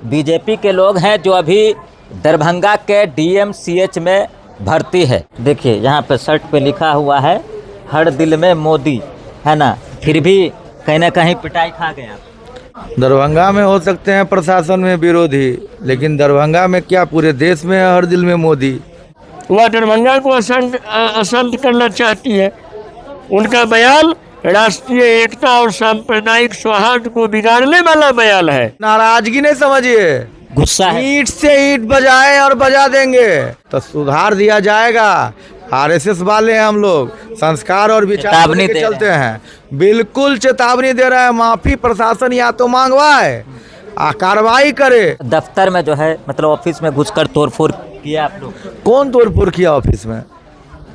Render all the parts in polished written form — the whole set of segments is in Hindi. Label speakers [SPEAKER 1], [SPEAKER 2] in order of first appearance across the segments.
[SPEAKER 1] बीजेपी के लोग हैं जो अभी दरभंगा के डीएमसीएच में भर्ती है। देखिए यहाँ पे शर्ट पे लिखा हुआ है हर दिल में मोदी, है ना, फिर भी कहीं ना कहीं पिटाई खा गए आप।
[SPEAKER 2] दरभंगा में हो सकते हैं प्रशासन में विरोधी, लेकिन दरभंगा में क्या पूरे देश में है हर दिल में मोदी।
[SPEAKER 3] वह दरभंगा को अशांत करना चाहती है। उनका बयान राष्ट्रीय एकता और सांप्रदायिक सौहार्द को बिगाड़ने वाला बयान है।
[SPEAKER 2] नाराजगी नहीं समझिए,
[SPEAKER 1] गुस्सा है।
[SPEAKER 2] ईंट से ईंट बजाए और बजा देंगे तो सुधार दिया जाएगा। आरएसएस वाले हैं हम लोग, संस्कार और विचार
[SPEAKER 1] चेतावनी
[SPEAKER 2] के
[SPEAKER 1] दे
[SPEAKER 2] चलते हैं। बिल्कुल चेतावनी दे रहा है। माफी प्रशासन या तो मंगवाए, कार्रवाई करे।
[SPEAKER 1] दफ्तर में जो है मतलब ऑफिस में घुसकर तोड़फोड़ किया आप लोग?
[SPEAKER 2] कौन तोड़फोड़ किया ऑफिस में?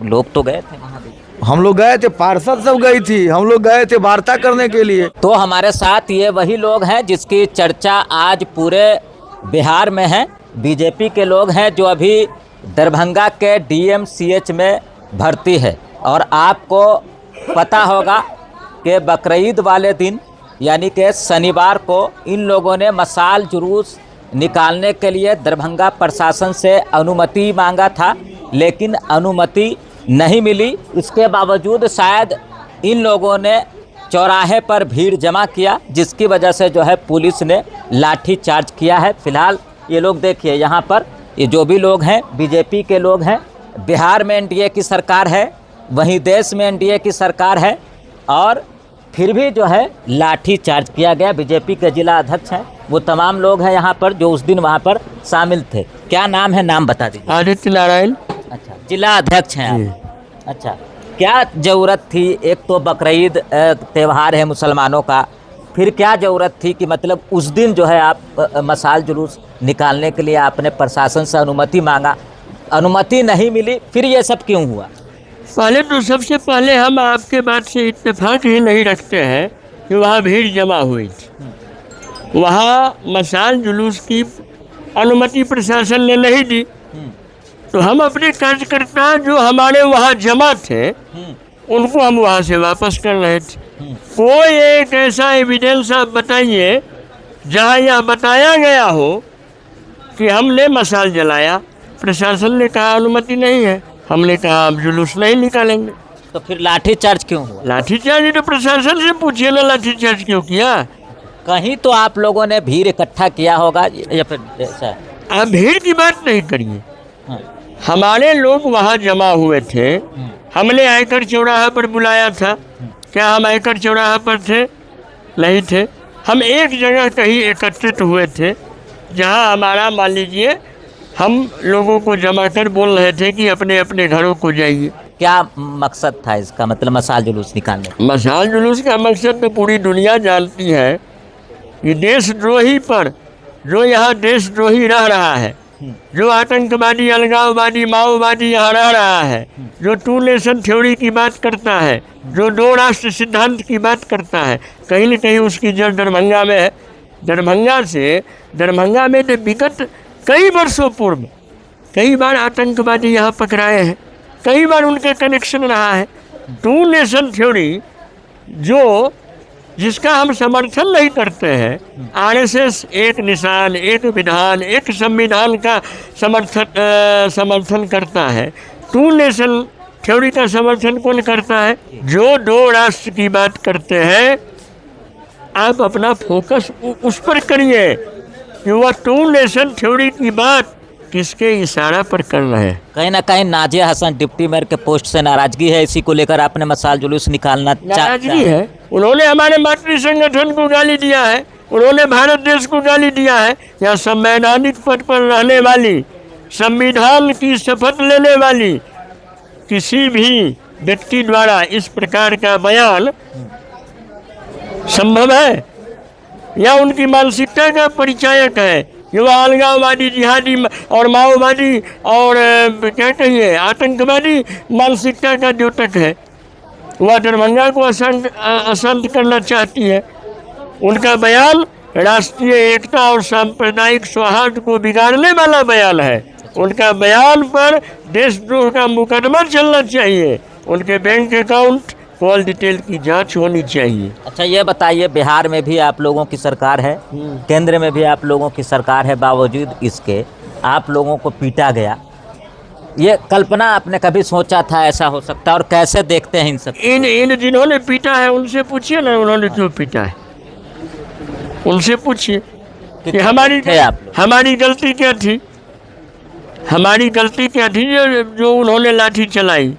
[SPEAKER 1] लोग तो गए थे वहाँ भी।
[SPEAKER 2] हम लोग गए थे, पार्षद सब गई थी, हम लोग गए थे वार्ता करने के लिए।
[SPEAKER 1] तो हमारे साथ ये वही लोग हैं जिसकी चर्चा आज पूरे बिहार में है। बीजेपी के लोग हैं जो अभी दरभंगा के डीएमसीएच में भर्ती है। और आपको पता होगा कि बकरीद वाले दिन यानी कि शनिवार को इन लोगों ने मशाल जुलूस निकालने के लिए दरभंगा प्रशासन से अनुमति मांगा था, लेकिन अनुमति नहीं मिली। इसके बावजूद शायद इन लोगों ने चौराहे पर भीड़ जमा किया, जिसकी वजह से जो है पुलिस ने लाठी चार्ज किया है। फिलहाल ये लोग देखिए यहाँ पर, ये जो भी लोग हैं बीजेपी के लोग हैं। बिहार में एनडीए की सरकार है, वहीं देश में एनडीए की सरकार है, और फिर भी जो है लाठी चार्ज किया गया। बीजेपी के जिला अध्यक्ष हैं, वो तमाम लोग हैं यहाँ पर जो उस दिन वहाँ पर शामिल थे। क्या नाम है, नाम बता दीजिए।
[SPEAKER 3] आदित्य नारायण।
[SPEAKER 1] अच्छा, जिला अध्यक्ष हैं आप। अच्छा, क्या ज़रूरत थी? एक तो बकरीद त्यौहार है मुसलमानों का, फिर क्या ज़रूरत थी कि मतलब उस दिन जो है आप मशाल जुलूस निकालने के लिए आपने प्रशासन से अनुमति मांगा, अनुमति नहीं मिली, फिर ये सब क्यों हुआ?
[SPEAKER 3] पहले तो सबसे पहले हम आपके बात से इत्तेफाक ही नहीं रखते हैं कि वहाँ भीड़ जमा हुई थी। वहाँ मशाल जुलूस की अनुमति प्रशासन ने नहीं दी, तो हम अपने कार्यकर्ता जो हमारे वहाँ जमा थे उनको हम वहाँ से वापस कर रहे थे। कोई एक ऐसा एविडेंस आप बताइए जहाँ यह बताया गया हो कि हमने मशाल जलाया। प्रशासन ने कहा अनुमति नहीं है, हमने कहा आप जुलूस नहीं निकालेंगे।
[SPEAKER 1] तो फिर लाठी चार्ज क्यों हुआ?
[SPEAKER 3] लाठी चार्ज तो प्रशासन से पूछिए ना, लाठी चार्ज क्यों किया।
[SPEAKER 1] कहीं तो आप लोगों ने भीड़ इकट्ठा किया होगा या फिर ऐसा?
[SPEAKER 3] आप भीड़ की बात नहीं करिए।
[SPEAKER 1] हाँ।
[SPEAKER 3] हमारे लोग वहाँ जमा हुए थे, हमने आयकर चौराहा पर बुलाया था। क्या हम आयकर चौराहा पर थे? नहीं थे। हम एक जगह कहीं एकत्रित हुए थे जहाँ हमारा, मान लीजिए, हम लोगों को जमा कर बोल रहे थे कि अपने अपने घरों को जाइए।
[SPEAKER 1] क्या मकसद था इसका, मतलब मशाल जुलूस निकालने?
[SPEAKER 3] मशाल जुलूस का मकसद तो पूरी दुनिया जानती है कि देशद्रोही पर, जो यहाँ देशद्रोही रह रहा है, जो आतंकवादी, अलगाववादी, माओवादी यहाँ रह रहा है, जो 2 नेशन थ्योरी की बात करता है, जो 2 राष्ट्र सिद्धांत की बात करता है, कहीं न कहीं उसकी जड़ दरभंगा में है। दरभंगा में तो विगत कई वर्षों पूर्व कई बार आतंकवादी यहाँ पकड़ाए हैं, कई बार उनका कनेक्शन रहा है। 2 नेशन थ्योरी जो जिसका हम समर्थन नहीं करते हैं, आरएसएस एक निशान, एक विधान, एक संविधान का समर्थन करता है। 2 नेशन थ्योरी का समर्थन कौन करता है? जो 2 राष्ट्र की बात करते हैं। आप अपना फोकस उस पर करिए कि वह 2 नेशन थ्योरी की बात किसके इशारा पर कर रहे हैं।
[SPEAKER 1] कहीं ना कहीं नाजिया हसन डिप्टी मेयर के पोस्ट से नाराजगी है, इसी को लेकर आपने मशाल जुलूस निकालना
[SPEAKER 3] नाराजगी है। उन्होंने हमारे मातृ संगठन को गाली दिया है, उन्होंने भारत देश को गाली दिया है। या संवैधानिक पद पर रहने वाली, संविधान की शपथ लेने वाली किसी भी व्यक्ति द्वारा इस प्रकार का बयान संभव है या उनकी मानसिकता का परिचायक है? युवा अलगाववादी, जिहादी और माओवादी और क्या कहिए आतंकवादी मानसिकता का द्योतक है। वह दरभंगा को अशांत करना चाहती है। उनका बयान राष्ट्रीय एकता और सांप्रदायिक सौहार्द को बिगाड़ने वाला बयान है। उनका बयान पर देशद्रोह का मुकदमा चलना चाहिए। उनके बैंक अकाउंट कॉल डिटेल की जांच होनी चाहिए।
[SPEAKER 1] अच्छा ये बताइए, बिहार में भी आप लोगों की सरकार है, केंद्र में भी आप लोगों की सरकार है, बावजूद इसके आप लोगों को पीटा गया। ये कल्पना आपने कभी सोचा था ऐसा हो सकता है, और कैसे देखते हैं इन सब?
[SPEAKER 3] इन जिन्होंने पीटा है उनसे पूछिए ना, उन्होंने क्यों पीटा है, उनसे पूछिए कि हमारी गलती क्या थी, हमारी गलती क्या थी जो उन्होंने लाठी चलाई,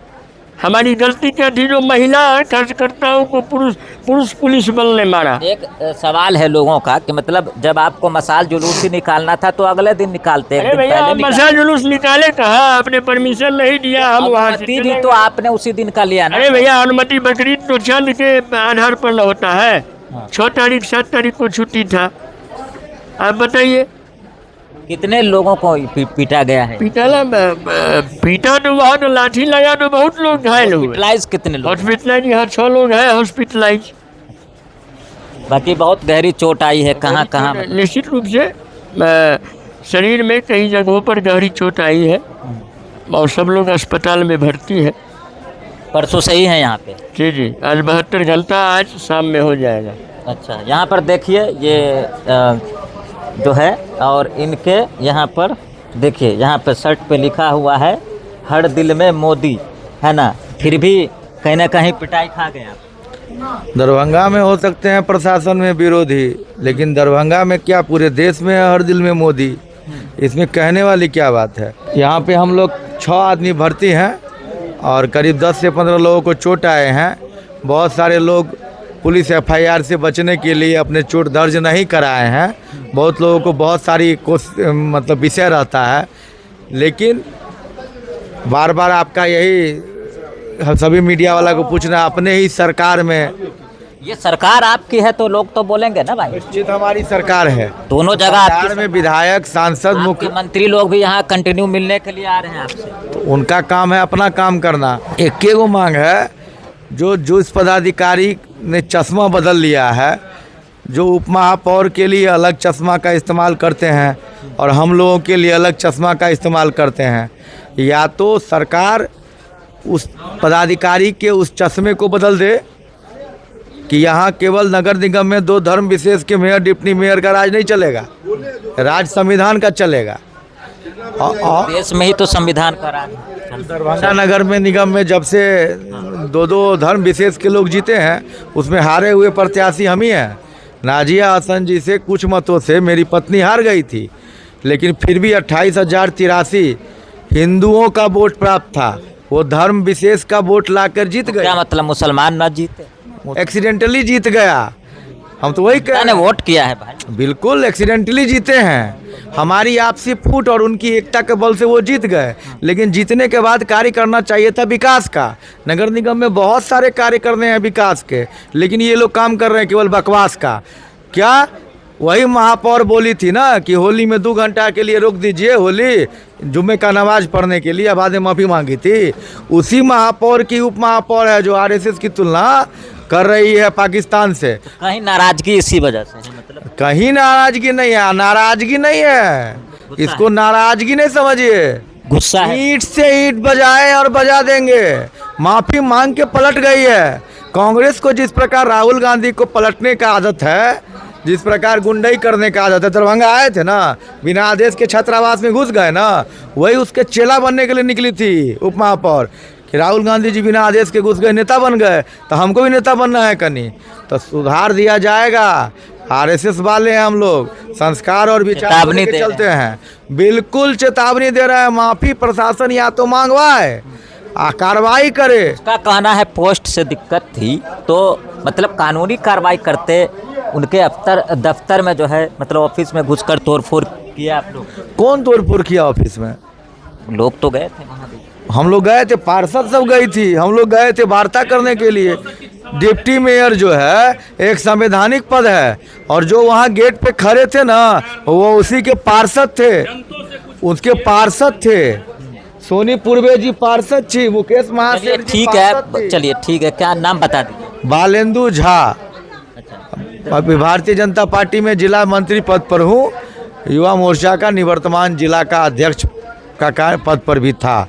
[SPEAKER 3] हमारी गलती क्या थी जो महिला कार्यकर्ताओं को पुरुष पुलिस बल ने मारा।
[SPEAKER 1] एक सवाल है लोगों का कि मतलब जब आपको मसाल जुलूस ही निकालना था तो अगले दिन निकालते,
[SPEAKER 3] अरे भैया मसाल जुलूस निकाले कहाँ, आपने परमिशन नहीं दिया, हम वहाँ से
[SPEAKER 1] भी तो आपने उसी दिन का लिया ना।
[SPEAKER 3] अरे भैया अनुमति बकरीद तो चंद के आधार पर न होता है। 6 तारीख 7 तारीख को छुट्टी था। आप बताइए
[SPEAKER 1] कितने लोगों को पीटा गया है?
[SPEAKER 3] पीटा तो वहाँ तो लाठी लगा तो बहुत लोग घायल हुए।
[SPEAKER 1] हॉस्पिटलाइज कितने लोग?
[SPEAKER 3] हॉस्पिटलाइज यहाँ 6 लोग हैं हॉस्पिटलाइज।
[SPEAKER 1] बाकी बहुत गहरी चोट आई है, कहाँ कहाँ?
[SPEAKER 3] निश्चित रूप से शरीर में कई जगहों पर गहरी चोट आई है और सब लोग अस्पताल में भर्ती है।
[SPEAKER 1] परसों से ही है यहाँ पे?
[SPEAKER 3] जी जी, आज 72 घंटा, आज शाम में हो जाएगा।
[SPEAKER 1] अच्छा, यहाँ पर देखिए ये जो है, और इनके यहाँ पर देखिए, यहाँ पर शर्ट पे लिखा हुआ है हर दिल में मोदी, है ना, फिर भी कहीं ना कहीं पिटाई खा गए आप।
[SPEAKER 2] दरभंगा में हो सकते हैं प्रशासन में विरोधी, लेकिन दरभंगा में क्या पूरे देश में है हर दिल में मोदी, इसमें कहने वाली क्या बात है। यहाँ पे हम लोग 6 आदमी भर्ती हैं और करीब 10 से 15 लोगों को चोट आए हैं। बहुत सारे लोग पुलिस FIR से बचने के लिए अपने चोट दर्ज नहीं कराए हैं। बहुत लोगों को बहुत सारी मतलब विषय रहता है, लेकिन बार बार आपका यही सभी मीडिया वाला को पूछना, अपने ही सरकार में,
[SPEAKER 1] ये सरकार आपकी है तो लोग तो बोलेंगे ना भाई।
[SPEAKER 2] निश्चित हमारी सरकार है,
[SPEAKER 1] दोनों जगह आपकी
[SPEAKER 2] में विधायक, सांसद,
[SPEAKER 1] मुख्यमंत्री लोग भी यहाँ कंटिन्यू मिलने के लिए आ रहे हैं आपसे।
[SPEAKER 2] तो उनका काम है अपना काम करना। एक ही मांग है, जो इस पदाधिकारी ने चश्मा बदल लिया है, जो उप महापौर के लिए अलग चश्मा का इस्तेमाल करते हैं और हम लोगों के लिए अलग चश्मा का इस्तेमाल करते हैं, या तो सरकार उस पदाधिकारी के उस चश्मे को बदल दे कि यहाँ केवल नगर निगम में 2 धर्म विशेष के मेयर डिप्टी मेयर का राज नहीं चलेगा, राज संविधान का चलेगा। और
[SPEAKER 1] देश में ही तो संविधान का राज है।
[SPEAKER 2] दरभंगा नगर में निगम में जब से 2 धर्म विशेष के लोग जीते हैं, उसमें हारे हुए प्रत्याशी हम ही हैं। नाजिया हसन जी से कुछ मतों से मेरी पत्नी हार गई थी, लेकिन फिर भी 28,083 हिंदुओं का वोट प्राप्त था। वो धर्म विशेष का वोट लाकर जीत गए।
[SPEAKER 1] क्या मतलब मुसलमान न जीते?
[SPEAKER 2] एक्सीडेंटली जीत गया। हम तो वही कह रहे हैं,
[SPEAKER 1] वोट किया है भाई।
[SPEAKER 2] बिल्कुल एक्सीडेंटली जीते हैं। हमारी आपसी फूट और उनकी एकता के बल से वो जीत गए, लेकिन जीतने के बाद कार्य करना चाहिए था विकास का। नगर निगम में बहुत सारे कार्य करने हैं विकास के, लेकिन ये लोग काम कर रहे हैं केवल बकवास का। क्या वही महापौर बोली थी ना कि होली में 2 घंटा के लिए रोक दीजिए, होली जुम्मे का नमाज पढ़ने के लिए, बाद में माफ़ी मांगी थी। उसी महापौर की उप महापौर है जो RSS की तुलना कर रही है पाकिस्तान से।
[SPEAKER 1] तो कहीं नाराजगी इसी वजह से है? मतलब
[SPEAKER 2] कहीं नाराजगी नहीं है, नाराजगी नहीं है, इसको नाराजगी नहीं समझिए,
[SPEAKER 1] गुस्सा है।
[SPEAKER 2] ईंट से ईंट बजाए और बजा देंगे। माफी मांग के पलट गई है। कांग्रेस को जिस प्रकार राहुल गांधी को पलटने का आदत है, जिस प्रकार गुंडाई करने का आदत है, दरभंगा आए थे ना, बिना आदेश के छात्रावास में घुस गए ना, वही उसके चेला बनने के लिए निकली थी उप महापौर कि राहुल गांधी जी बिना आदेश के घुस गए, नेता बन गए, तो हमको भी नेता बनना है कहीं, तो सुधार दिया जाएगा। RSS वाले हैं हम लोग, संस्कार और विचार लेके चलते हैं। बिल्कुल चेतावनी दे रहे हैं, माफी प्रशासन या तो मांगवाए, कार्रवाई करे।
[SPEAKER 1] उसका कहना है पोस्ट से दिक्कत थी, तो मतलब कानूनी कार्रवाई करते, उनके दफ्तर में जो है मतलब ऑफिस में घुसकर तोड़फोड़ किया आप लोग।
[SPEAKER 2] कौन तोड़फोड़ किया ऑफिस में?
[SPEAKER 1] लोग तो गए थे वहाँ भी।
[SPEAKER 2] हम लोग गए थे, पार्षद सब गई थी, हम लोग गए थे वार्ता करने के लिए। डिप्टी मेयर जो है एक संवैधानिक पद है, और जो वहाँ गेट पे खड़े थे ना, वो उसी के पार्षद थे, उसके पार्षद थे। सोनी पूर्वे जी पार्षद थी, मुकेश महासेठ जी।
[SPEAKER 1] ठीक है, चलिए ठीक है, क्या नाम बता दीजिए?
[SPEAKER 2] बालेंदु झा। अभी भारतीय जनता पार्टी में जिला मंत्री पद पर हूँ, युवा मोर्चा का निवर्तमान जिला का अध्यक्ष का पद पर भी था।